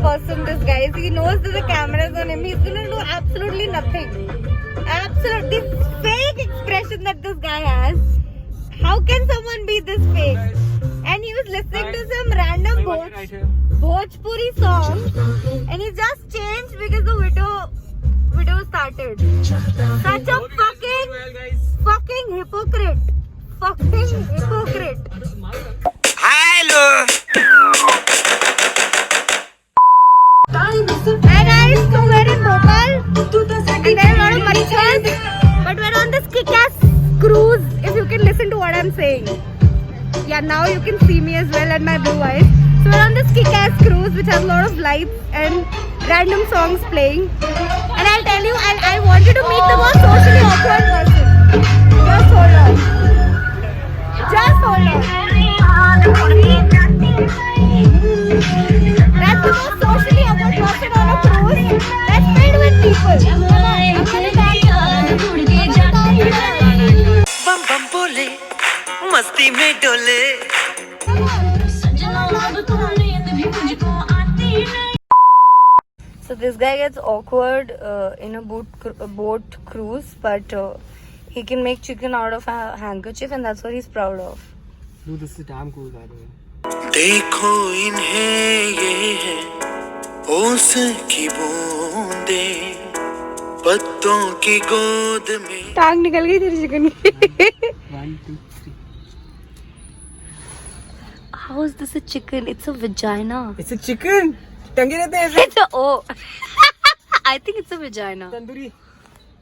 person this guy is. He knows that the camera is on him. He's gonna do absolutely nothing. Absolutely fake expression that this guy has. How can someone be this fake? And he was listening to some random Bhojpuri song, and he just changed because the video started. Such a fucking hypocrite. Fucking hypocrite. Hello. Hey guys, so we're in Bhopal and there are a lot of machines, but we're on this kick-ass cruise, if you can listen to what I'm saying. Yeah, now you can see me as well and my blue eyes. So we're on this kick-ass cruise which has a lot of lights and random songs playing. And I'll tell you, I want you to meet the most socially awkward person. Just hold on. Just hold on. That's the most socially awkward person on a cruise. That's filled with people. बम बम बोले मस्ती में डोले. So this guy gets awkward in a boat cruise, but he can make chicken out of a handkerchief, and that's what he's proud of. Dude, this is damn cool, by the way. देखो इन्हें ये है ओस की बूंदें पत्तों की गोद में. टांग निकल गई तेरी चिकन की. 1, 2, 3. How is this a chicken? It's a vagina. It's a chicken. टंगे रहते हैं ऐसे. It's a oh. I think it's a vagina. Tandoori.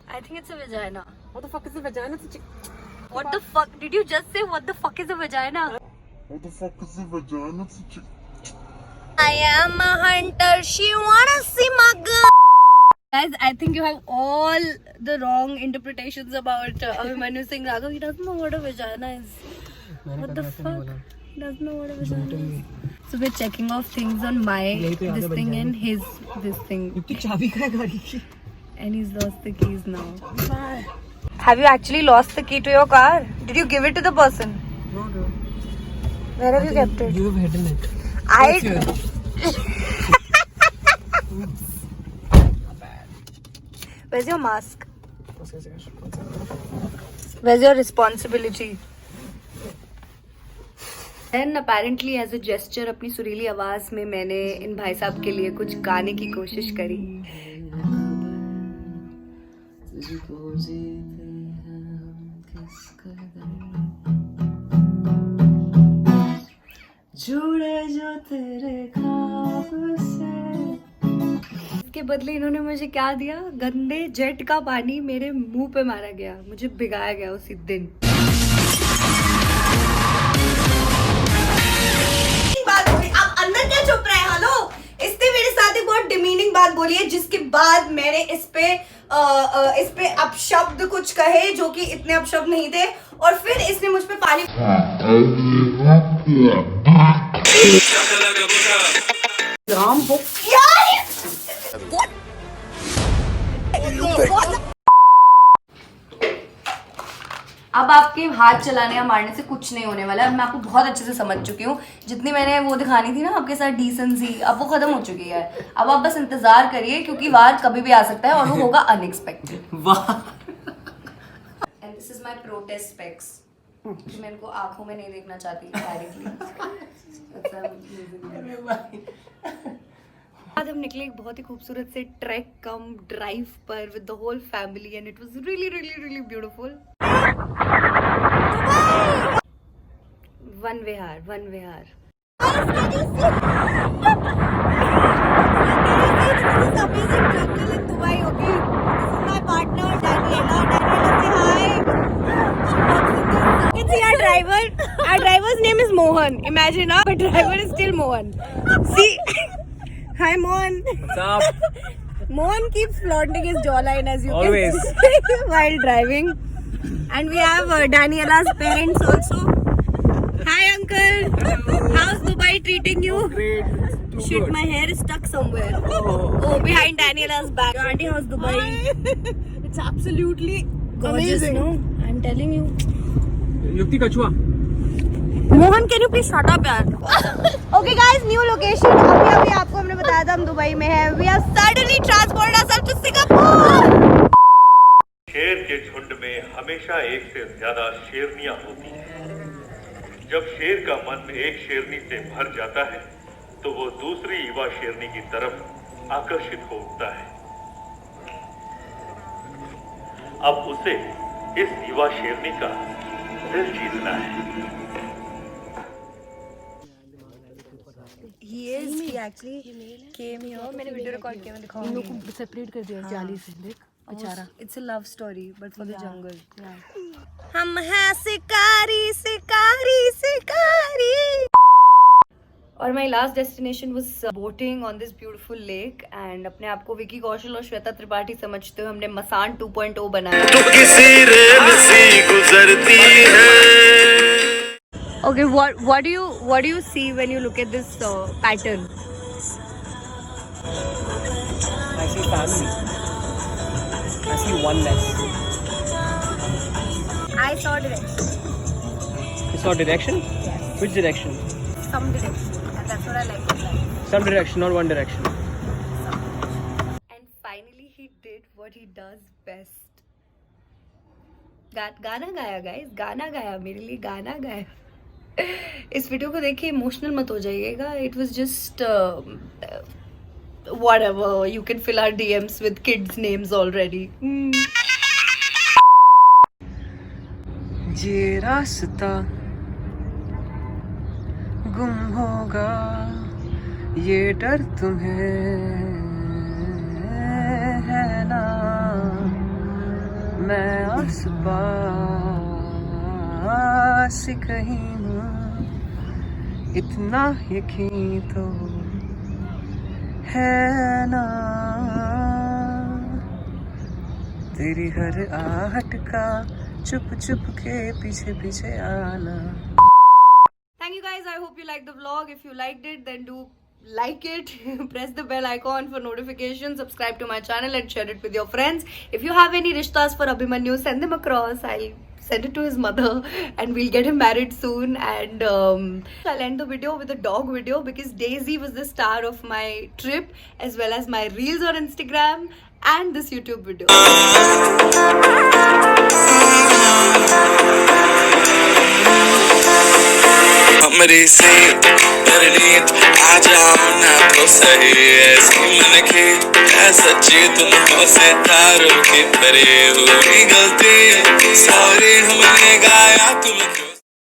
I think it's a vagina. What the fuck is a vagina? It's a chicken. What the fuck? Did you just say what the fuck is a vagina? What the fuck is a vagina? It's a chick. I am a hunter. She wanna see my gun. Guys, I think you have all the wrong interpretations about Abhimanyu Singh Raghav. He doesn't know what a vagina is. What the fuck? He doesn't know what a vagina is. So we're checking off things on my this thing and his this thing. चाबी का गाड़ी की. And he's lost the keys now. Have you actually lost the key to your car? Did you give it to the person? No, no. Where have you kept it? You have hidden it. Where's your mask? Where's your responsibility? And apparently as a gesture अपनी सुरीली आवाज में मैंने इन भाई साहब के लिए कुछ गाने की कोशिश करी. जुड़े जो तेरे ख्वाब से. इसके बदले इन्होंने मुझे क्या दिया? गंदे जेट का पानी मेरे मुंह पे मारा गया. मुझे भिगाया गया उसी दिन. बात हो गई. आप अंदर क्या चुप रहे? हेलो, इसने मेरे साथ एक बहुत डिमीनिंग बात बोली है, जिसके बाद मैंने इस पे अपशब्द कुछ कहे जो कि इतने अपशब्द नहीं थे, और फिर इसने मुझ पे पानी. राम हो यार. अब आपके हाथ चलाने या मारने से कुछ नहीं होने वाला है. मैं आपको बहुत अच्छे से समझ चुकी हूँ. जितनी मैंने वो दिखानी थी ना आपके साथ डिसेंसी, अब वो खत्म हो चुकी है. अब आप बस इंतजार करिए, क्योंकि वार कभी भी आ सकता है और वो होगा अनएक्सपेक्टेड. वाह. And this is my protest specs. मैं इनको आंखों में नहीं देखना चाहती डायरेक्टली. आज हम निकले एक बहुत ही खूबसूरत से ट्रैक कम ड्राइव पर with the whole family, and it was really really really beautiful. Van Vihar. Our driver's name is Mohan. Imagine, our driver is still Mohan. See, hi Mohan. What's up? Mohan keeps flaunting his jawline, as you Always. can see, while driving. And we have Daniela's parents also. Hi uncle. How's Dubai treating you? Great. Shit, my hair is stuck somewhere. Oh, behind Daniela's back. Auntie, how's Dubai? It's absolutely Gorgeous, amazing. no? I'm telling you. युक्ति कछुआ. Mohan, can you please shut up, यार? Okay guys, new location. अभी आपको हमने बताया बाद हम Dubai में हैं. We have suddenly transported ourselves to Singapore. शेर के झुंड में हमेशा एक से ज्यादा शेरनियां होती हैं। जब शेर का मन एक शेरनी से भर जाता है तो वो दूसरी युवा शेरनी की तरफ आकर्षित हो उठता है। अब उसे इस युवा शेरनी का दिल जीतना है। He actually came here. मैंने वीडियो रिकॉर्ड किया, मैं दिखाऊंगी. इन लोगों को सेपरेट कर दिया जाली से, देख बेचारा. It's a love story, but for the jungle. हम हैं शिकारी शिकारी शिकारी. और my last destination was boating on this beautiful lake and अपने आप को विकी कौशल और श्वेता त्रिपाठी समझते हुए हमने मसान 2.0 बनाया. तू किसी रेल सी गुजरती है. Okay, what do you see when you look at this pattern? I see family. I see oneness. I saw direction. You saw direction? Yes. Which direction? Some direction, and that's what I like in life. Some direction, not one direction. And finally he did what he does best. गाना गाया guys, गाना गाया, मेरे लिए गाना गाया. इस video को देखिए इमोशनल मत हो जाइएगा. It was just whatever. You can fill our DMs with kids' names already. ये रास्ता गुम होगा, ये डर तुम्हें है ना. मैं आस पास कहीं हूँ, इतना यकीन तो है ना. तेरी हर आहट का चुप चुप के पीछे पीछे आना. Thank you guys. I hope you liked the vlog. If you liked it, then do like it. Press the bell icon for notifications. Subscribe to my channel and share it with your friends. If you have any rishtas for Abhimanyu, send them across. I'll send it to his mother and we'll get him married soon. And I'll end the video with a dog video because Daisy was the star of my trip as well as my reels on Instagram and this YouTube video. हमरी से नींद आ जाओ ना तो सही. ऐसी मन की है सच्ची, तुमको से तारों की तरह हुई गलती. सॉरी हमने गाया तुमको.